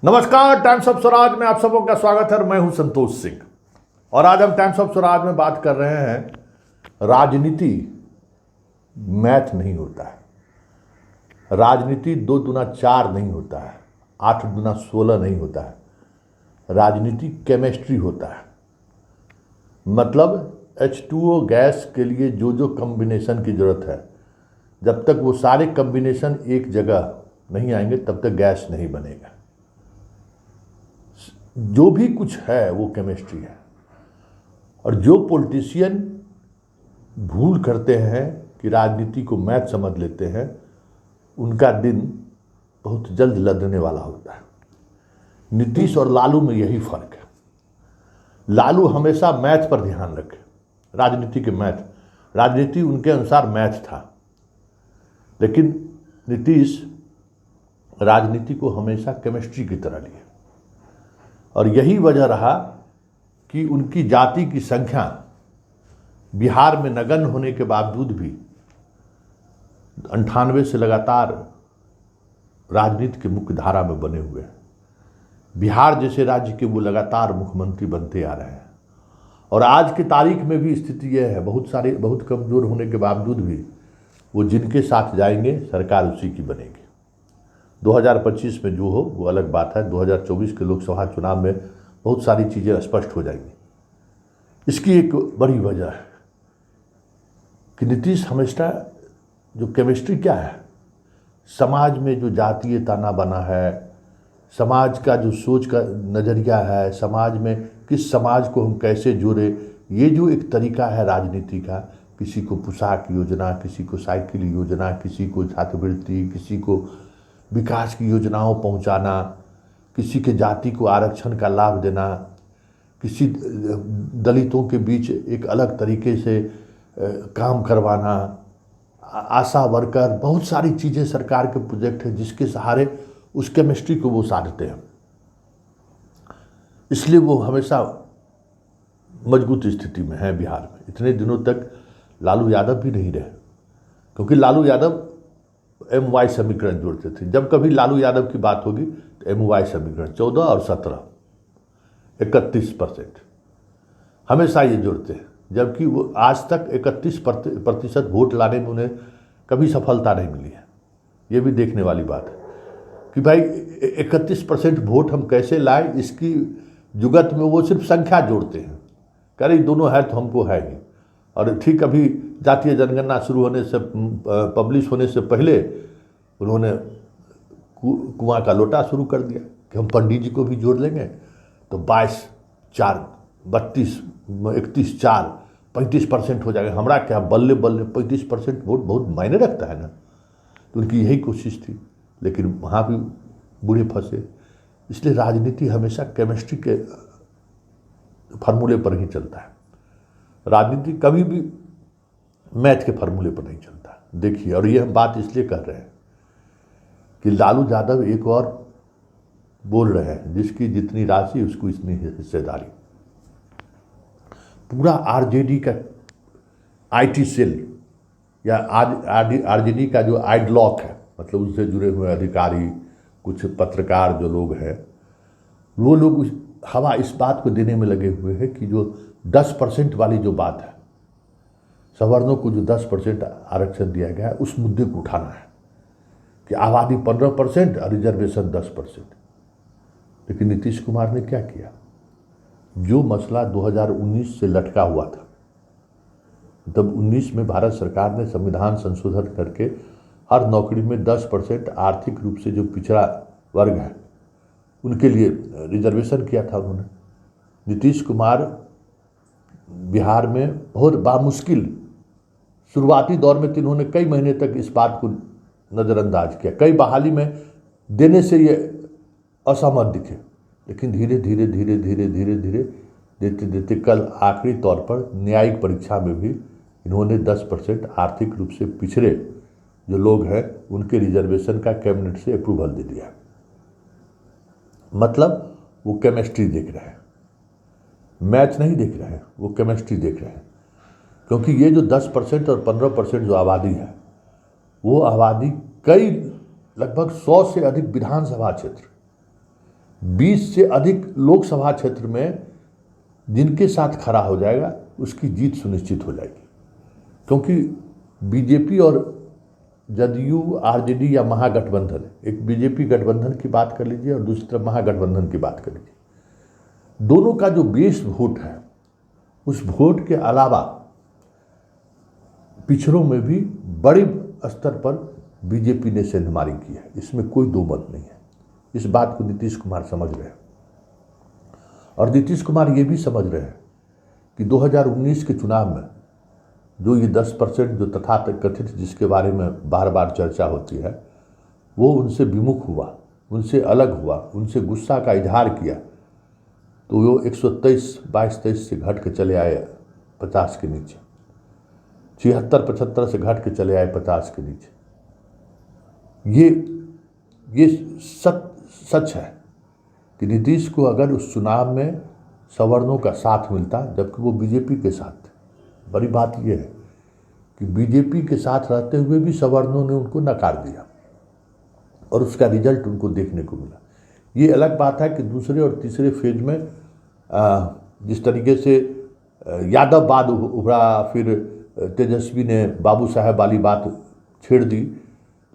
नमस्कार, times of Swaraj में आप सबों का स्वागत है। मैं हूं संतोष सिंह और आज हम टाइम्स ऑफ स्वराज में बात कर रहे हैं राजनीति मैथ नहीं होता है। राजनीति 2 दूना 4 नहीं होता है, 8 दूना 16 नहीं होता है। राजनीति केमिस्ट्री होता है। मतलब H2O गैस के लिए जो जो कम्बिनेशन की जरूरत है, जब तक वो सारे कम्बिनेशन एक जगह नहीं आएंगे तब तक गैस नहीं बनेगा। जो भी कुछ है वो केमिस्ट्री है। और जो पॉलिटिशियन भूल करते हैं कि राजनीति को मैथ समझ लेते हैं, उनका दिन बहुत जल्द लदने वाला होता है। नीतीश और लालू में यही फर्क है। लालू हमेशा मैथ पर ध्यान रखे, राजनीति के मैथ। राजनीति उनके अनुसार मैथ था, लेकिन नीतीश राजनीति को हमेशा केमिस्ट्री की तरह लिए। और यही वजह रहा कि उनकी जाति की संख्या बिहार में नगण्य होने के बावजूद भी 98 से लगातार राजनीति के मुख्य धारा में बने हुए हैं। बिहार जैसे राज्य के वो लगातार मुख्यमंत्री बनते आ रहे हैं। और आज की तारीख में भी स्थिति यह है, बहुत कमज़ोर होने के बावजूद भी वो जिनके साथ जाएंगे सरकार उसी की बनेगी। 2025 में जो हो वो अलग बात है। 2024 के लोकसभा चुनाव में बहुत सारी चीज़ें स्पष्ट हो जाएंगी। इसकी एक बड़ी वजह है कि नीतीश हमेशा जो केमिस्ट्री क्या है, समाज में जो जातीय ताना बना है, समाज का जो सोच का नज़रिया है, समाज में किस समाज को हम कैसे जोड़े, ये जो एक तरीका है राजनीति का, किसी को पोशाक योजना, किसी को साइकिल योजना, किसी को छात्रवृत्ति, किसी को विकास की योजनाओं पहुंचाना, किसी के जाति को आरक्षण का लाभ देना, किसी दलितों के बीच एक अलग तरीके से काम करवाना, आशा वर्कर, बहुत सारी चीज़ें सरकार के प्रोजेक्ट हैं जिसके सहारे उस केमिस्ट्री को वो साधते हैं। इसलिए वो हमेशा मजबूत स्थिति में है बिहार में। इतने दिनों तक लालू यादव भी नहीं रहे, क्योंकि लालू यादव MY समीकरण जोड़ते थे। जब कभी लालू यादव की बात होगी तो MY समीकरण 14 और 17 31% हमेशा ये जोड़ते हैं, जबकि वो आज तक 31% वोट लाने में उन्हें कभी सफलता नहीं मिली है। ये भी देखने वाली बात है कि भाई 31% वोट हम कैसे लाए। इसकी जुगत में वो सिर्फ संख्या जोड़ते हैं, कह रही दोनों है तो हमको है ही। और ठीक अभी जातीय जनगणना शुरू होने से, पब्लिश होने से पहले उन्होंने कुआं का लोटा शुरू कर दिया कि हम पंडित जी को भी जोड़ लेंगे तो 22, 4, 32, 31, 4, 35% हो जाएगा। हमारा क्या, बल्ले बल्ले 35% वोट बहुत मायने रखता है ना। तो उनकी यही कोशिश थी, लेकिन वहाँ भी बूढ़े फंसे। इसलिए राजनीति हमेशा केमिस्ट्री के फार्मूले पर ही चलता है। राजनीति कभी भी मैथ के फार्मूले पर नहीं चलता। देखिए, और ये हम बात इसलिए कर रहे हैं कि लालू यादव एक और बोल रहे हैं, जिसकी जितनी राशि उसको इतनी हिस्सेदारी। पूरा आरजेडी का IT सेल या आरजेडी का जो आइडलॉक है, मतलब उससे जुड़े हुए अधिकारी, कुछ पत्रकार जो लोग हैं, वो लोग हवा इस बात को देने में लगे हुए हैं कि जो 10% वाली जो बात है, सवर्णों को जो 10% आरक्षण दिया गया है, उस मुद्दे को उठाना है कि आबादी 15% और रिजर्वेशन 10%। लेकिन नीतीश कुमार ने क्या किया, जो मसला 2019 से लटका हुआ था, तब 19 में भारत सरकार ने संविधान संशोधन करके हर नौकरी में 10% आर्थिक रूप से जो पिछड़ा वर्ग है उनके लिए रिजर्वेशन किया था उन्होंने। नीतीश कुमार बिहार में बहुत बामुश्किल शुरुआती दौर में इन्होंने कई महीने तक इस बात को नज़रअंदाज किया, कई बहाली में देने से ये असहमत दिखे, लेकिन धीरे धीरे धीरे धीरे धीरे धीरे देते देते कल आखिरी तौर पर न्यायिक परीक्षा में भी इन्होंने 10% आर्थिक रूप से पिछड़े जो लोग हैं उनके रिजर्वेशन का कैबिनेट से अप्रूवल दे दिया। मतलब वो केमिस्ट्री देख रहे हैं, मैथ नहीं देख रहे हैं, वो केमिस्ट्री देख रहे हैं। क्योंकि ये जो 10% और 15% जो आबादी है, वो आबादी कई लगभग 100 से अधिक विधानसभा क्षेत्र 20 से अधिक लोकसभा क्षेत्र में जिनके साथ खड़ा हो जाएगा उसकी जीत सुनिश्चित हो जाएगी, क्योंकि बीजेपी और जदयू, आरजेडी या महागठबंधन, एक बीजेपी गठबंधन की बात कर लीजिए और दूसरी तरफ महागठबंधन की बात कर लीजिए, दोनों का जो बेस वोट है उस वोट के अलावा पिछड़ों में भी बड़े स्तर पर बीजेपी ने सेंधमारी की है, इसमें कोई दो मत नहीं है। इस बात को नीतीश कुमार समझ रहे हैं और नीतीश कुमार ये भी समझ रहे हैं कि 2019 के चुनाव में जो ये 10% जो तथाकथित जिसके बारे में बार बार चर्चा होती है वो उनसे विमुख हुआ, उनसे अलग हुआ, उनसे गुस्सा का इजहार किया, तो वो 123 से घट के चले आए 50 के नीचे, 76-75 से घट के चले आए 50 के नीचे। ये सच है कि नीतीश को अगर उस चुनाव में सवर्णों का साथ मिलता, जबकि वो बीजेपी के साथ थे, बड़ी बात यह है कि बीजेपी के साथ रहते हुए भी सवर्णों ने उनको नकार दिया और उसका रिजल्ट उनको देखने को मिला। ये अलग बात है कि दूसरे और तीसरे फेज में जिस तरीके से यादववाद उभरा, फिर तेजस्वी ने बाबू साहब वाली बात छेड़ दी,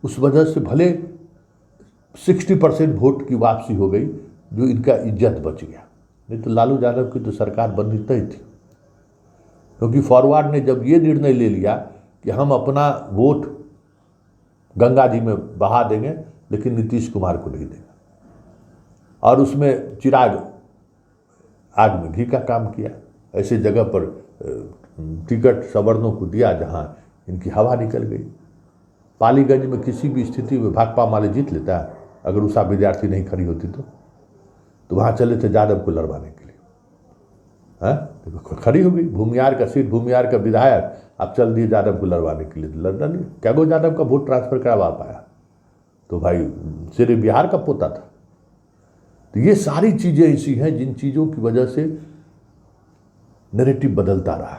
उस वजह से भले 60% वोट की वापसी हो गई, जो इनका इज्जत बच गया। नहीं तो लालू यादव की तो सरकार बननी तय थी, क्योंकि फॉरवर्ड ने जब ये निर्णय ले लिया कि हम अपना वोट गंगा जी में बहा देंगे लेकिन नीतीश कुमार को नहीं देंगे, और उसमें चिराग आग में घी का काम किया। ऐसे जगह पर टिकट सवर्णों को दिया जहां इनकी हवा निकल गई। पालीगंज में किसी भी स्थिति में भाकपा माले जीत लेता है, अगर उषा विद्यार्थी नहीं खड़ी होती तो वहाँ चले थे यादव को लड़वाने के लिए। हाँ, खड़ी हो गई, भूमियार का सीट, भूमियार का विधायक, अब चल दिए यादव को लड़वाने के लिए, लड़ना नहीं। क्या वो यादव का वोट ट्रांसफर करवा पाया? तो भाई शेर बिहार का पोता था। तो ये सारी चीज़ें ऐसी हैं जिन चीज़ों की वजह से नैरेटिव बदलता रहा,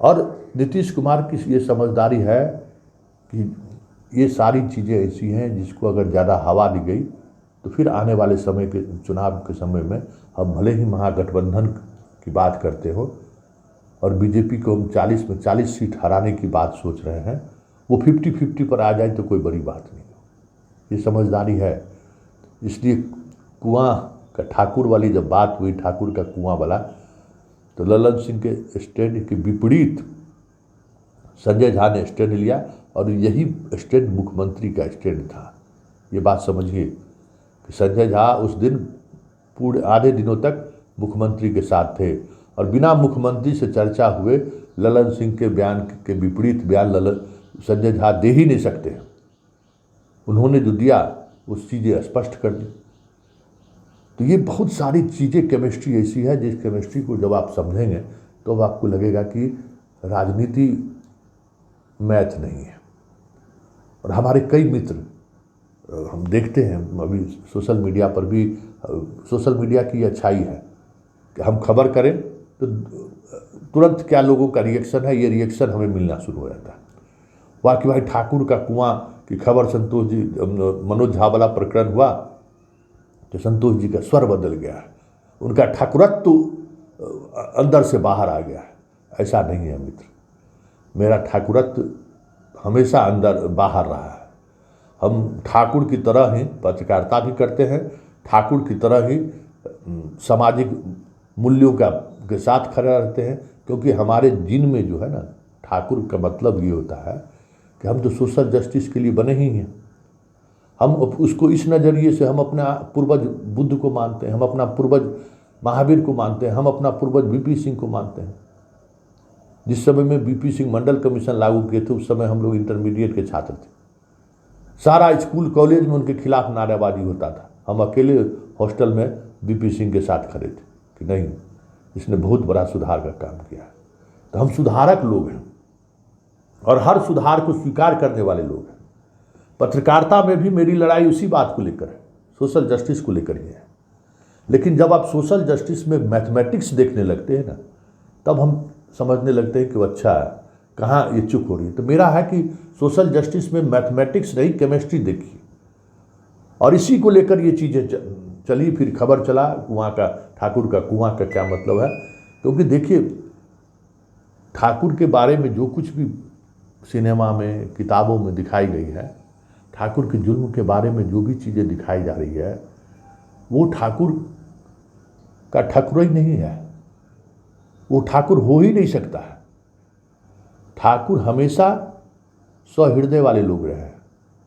और नीतीश कुमार की ये समझदारी है कि ये सारी चीज़ें ऐसी हैं जिसको अगर ज़्यादा हवा दी गई तो फिर आने वाले समय के चुनाव के समय में हम भले ही महागठबंधन की बात करते हो और बीजेपी को हम 40 में 40 सीट हराने की बात सोच रहे हैं, वो 50-50 पर आ जाए तो कोई बड़ी बात नहीं हो। ये समझदारी है। इसलिए कुआं का ठाकुर वाली जब बात हुई, ठाकुर का कुआं वाला, तो ललन सिंह के स्टैंड के विपरीत संजय झा ने स्टैंड लिया, और यही स्टैंड मुख्यमंत्री का स्टैंड था। ये बात समझिए कि संजय झा उस दिन पूरे आधे दिनों तक मुख्यमंत्री के साथ थे, और बिना मुख्यमंत्री से चर्चा हुए ललन सिंह के बयान के विपरीत बयान संजय झा दे ही नहीं सकते। उन्होंने जो दिया उस चीज़ें स्पष्ट कर दी। तो ये बहुत सारी चीज़ें, केमिस्ट्री ऐसी है जिस केमिस्ट्री को जब आप समझेंगे तो अब आपको लगेगा कि राजनीति मैथ नहीं है। और हमारे कई मित्र, हम देखते हैं अभी सोशल मीडिया पर भी, सोशल मीडिया की अच्छाई है कि हम खबर करें तो तुरंत क्या लोगों का रिएक्शन है, ये रिएक्शन हमें मिलना शुरू हो जाता है। वाह कि भाई ठाकुर का कुआं की खबर संतोष जी, मनोज झा वाला प्रकरण हुआ तो संतोष जी का स्वर बदल गया है, उनका ठाकुरत्व अंदर से बाहर आ गया है। ऐसा नहीं है मित्र, मेरा ठाकुरत्व हमेशा अंदर बाहर रहा है। हम ठाकुर की तरह ही पत्रकारिता भी करते हैं, ठाकुर की तरह ही सामाजिक मूल्यों के साथ खड़े रहते हैं, क्योंकि हमारे जीन में जो है ना, ठाकुर का मतलब ये होता है कि हम तो सोशल जस्टिस के लिए बने ही हैं। हम उसको इस नज़रिए से, हम अपना पूर्वज बुद्ध को मानते हैं, हम अपना पूर्वज महावीर को मानते हैं, हम अपना पूर्वज बीपी सिंह को मानते हैं। जिस समय में बीपी सिंह मंडल कमीशन लागू किए थे उस समय हम लोग इंटरमीडिएट के छात्र थे। सारा स्कूल कॉलेज में उनके खिलाफ नारेबाजी होता था। हम अकेले हॉस्टल में बीपी सिंह के साथ खड़े थे कि नहीं, इसने बहुत बड़ा सुधार का काम किया है। तो हम सुधारक लोग हैं और हर सुधार को स्वीकार करने वाले लोग हैं। पत्रकारिता में भी मेरी लड़ाई उसी बात को लेकर है, सोशल जस्टिस को लेकर ही है। लेकिन जब आप सोशल जस्टिस में मैथमेटिक्स देखने लगते हैं ना, तब हम समझने लगते हैं कि अच्छा कहाँ ये चुक हो रही है। तो मेरा है कि सोशल जस्टिस में मैथमेटिक्स नहीं, केमिस्ट्री देखिए, और इसी को लेकर ये चीज़ें चली, फिर खबर चला कुआं का, ठाकुर का कुआं का क्या मतलब है। क्योंकि देखिए, ठाकुर के बारे में जो कुछ भी सिनेमा में, किताबों में दिखाई गई है, ठाकुर के जुल्म के बारे में जो भी चीज़ें दिखाई जा रही है, वो ठाकुर का ठाकुर ही नहीं है, वो ठाकुर हो ही नहीं सकता है। ठाकुर हमेशा सहृदय वाले लोग रहे हैं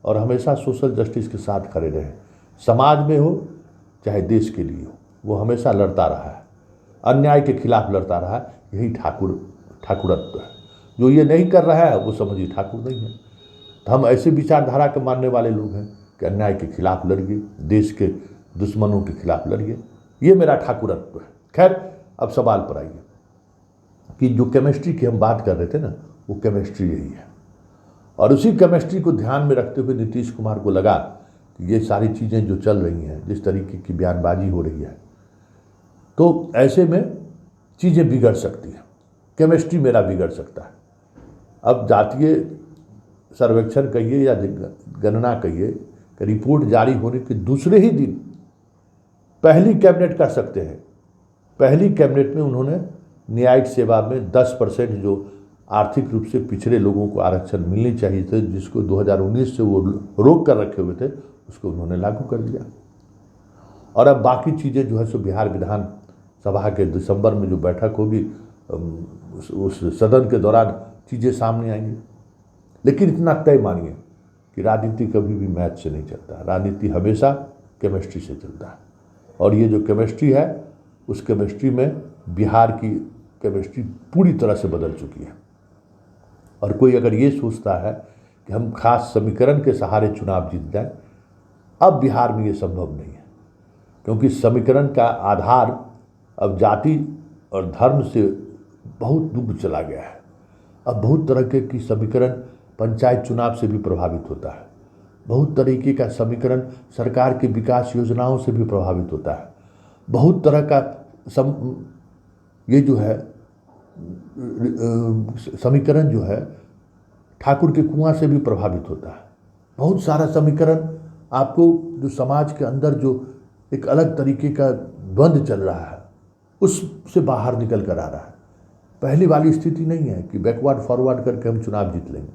और हमेशा सोशल जस्टिस के साथ खड़े रहे, समाज में हो चाहे देश के लिए हो, वो हमेशा लड़ता रहा है, अन्याय के खिलाफ लड़ता रहा है। यही ठाकुरत्व है। जो ये नहीं कर रहा है वो समझिए ठाकुर नहीं है। तो हम ऐसे विचारधारा के मानने वाले लोग हैं कि अन्याय के खिलाफ लड़िए, देश के दुश्मनों के खिलाफ लड़िए, ये मेरा ठाकुरत्व है। खैर, अब सवाल पर आइए कि जो केमिस्ट्री की हम बात कर रहे थे ना, वो केमिस्ट्री यही है। और उसी केमिस्ट्री को ध्यान में रखते हुए नीतीश कुमार को लगा कि ये सारी चीज़ें जो चल रही हैं, जिस तरीके की बयानबाजी हो रही है, तो ऐसे में चीज़ें बिगड़ सकती हैं, केमिस्ट्री मेरा बिगड़ सकता है। अब जातीय सर्वेक्षण कहिए या गणना कहिए कि रिपोर्ट जारी होने के दूसरे ही दिन पहली कैबिनेट कर सकते हैं। पहली कैबिनेट में उन्होंने न्यायिक सेवा में 10% जो आर्थिक रूप से पिछड़े लोगों को आरक्षण मिलनी चाहिए थे, जिसको 2019 से वो रोक कर रखे हुए थे, उसको उन्होंने लागू कर दिया। और अब बाकी चीज़ें जो है सो बिहार विधान सभा के दिसंबर में जो बैठक होगी, उस सदन के दौरान चीज़ें सामने आएंगी। लेकिन इतना तय मानिए कि राजनीति कभी भी मैथ से नहीं चलता, राजनीति हमेशा केमिस्ट्री से चलता है। और ये जो केमिस्ट्री है, उस केमिस्ट्री में बिहार की केमिस्ट्री पूरी तरह से बदल चुकी है। और कोई अगर ये सोचता है कि हम खास समीकरण के सहारे चुनाव जीत जाएं, अब बिहार में ये संभव नहीं है, क्योंकि समीकरण का आधार अब जाति और धर्म से बहुत दूर चला गया है। अब बहुत तरह की समीकरण पंचायत चुनाव से भी प्रभावित होता है, बहुत तरीके का समीकरण सरकार की विकास योजनाओं से भी प्रभावित होता है, बहुत तरह का ये जो है समीकरण जो है ठाकुर के कुआं से भी प्रभावित होता है। बहुत सारा समीकरण आपको जो समाज के अंदर जो एक अलग तरीके का द्वंद्व चल रहा है, उससे बाहर निकल कर आ रहा है। पहली वाली स्थिति नहीं है कि बैकवर्ड फॉरवर्ड करके हम चुनाव जीत लेंगे,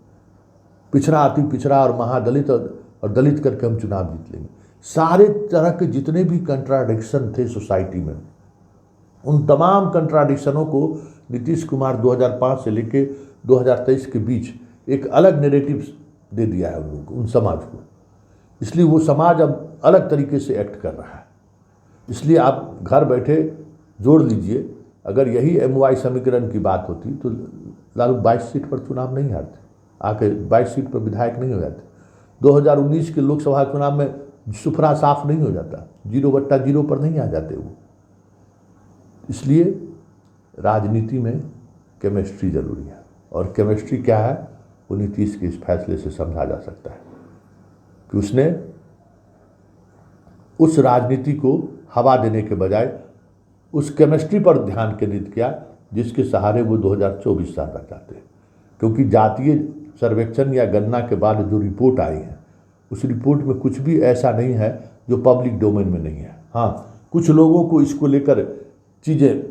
पिछड़ा अति पिछड़ा और महादलित और दलित करके हम चुनाव जीत लेंगे। सारे तरह के जितने भी कंट्राडिक्शन थे सोसाइटी में, उन तमाम कंट्राडिक्शनों को नीतीश कुमार 2005 से लेके 2023 के बीच एक अलग नैरेटिव दे दिया है उन लोगों को, उन समाज को। इसलिए वो समाज अब अलग तरीके से एक्ट कर रहा है। इसलिए आप घर बैठे जोड़ लीजिए, अगर यही MY समीकरण की बात होती तो लालू 22 सीट पर चुनाव नहीं हारते, आके 22 सीट पर विधायक नहीं हो जाते। 2019 के लोकसभा चुनाव में सुफरा साफ नहीं हो जाता, 0/0 पर नहीं आ जाते वो। इसलिए राजनीति में केमिस्ट्री जरूरी है, और केमिस्ट्री क्या है वो नीतीश के इस फैसले से समझा जा सकता है कि उसने उस राजनीति को हवा देने के बजाय उस केमिस्ट्री पर ध्यान केंद्रित किया जिसके सहारे वो 2024 साल तक जाते हैं। क्योंकि जातीय सर्वेक्षण या गणना के बाद जो रिपोर्ट आई है, उस रिपोर्ट में कुछ भी ऐसा नहीं है जो पब्लिक डोमेन में नहीं है। हाँ, कुछ लोगों को इसको लेकर चीज़ें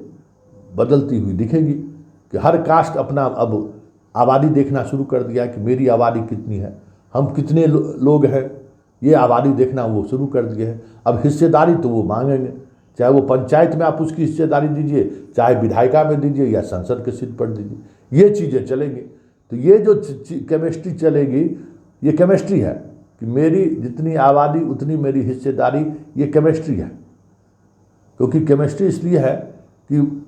बदलती हुई दिखेंगी कि हर कास्ट अपना अब आबादी देखना शुरू कर दिया कि मेरी आबादी कितनी है, हम कितने लोग हैं, ये आबादी देखना वो शुरू कर दिए हैं। अब हिस्सेदारी तो वो मांगेंगे, चाहे वो पंचायत में आप उसकी हिस्सेदारी दीजिए, चाहे विधायिका में दीजिए या संसद के सीट पर दीजिए, ये चीज़ें चलेंगी। तो ये जो केमिस्ट्री चलेगी, ये केमिस्ट्री है कि मेरी जितनी आबादी उतनी मेरी हिस्सेदारी, ये केमिस्ट्री है। क्योंकि केमिस्ट्री इसलिए है कि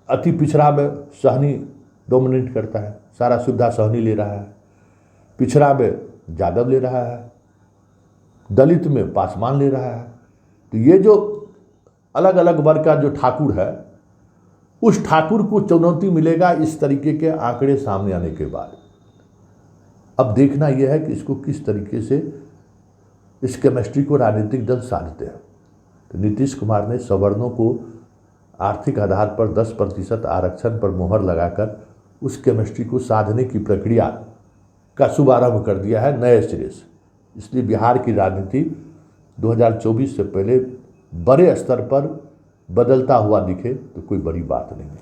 अति पिछड़ा में सहनी डोमिनेट करता है, सारा सुविधा सहनी ले रहा है, पिछड़ा में यादव ले रहा है, दलित में पासवान ले रहा है। तो ये जो अलग अलग वर्ग का जो ठाकुर है, उस ठाकुर को चुनौती मिलेगा इस तरीके के आंकड़े सामने आने के बाद। अब देखना यह है कि इसको किस तरीके से इस केमिस्ट्री को राजनीतिक दल साधते हैं। तो नीतीश कुमार ने सवर्णों को आर्थिक आधार पर 10% आरक्षण पर मोहर लगाकर उस केमिस्ट्री को साधने की प्रक्रिया का शुभारंभ कर दिया है नए सिरे से। इसलिए बिहार की राजनीति 2024 से पहले बड़े स्तर पर बदलता हुआ दिखे तो कोई बड़ी बात नहीं है।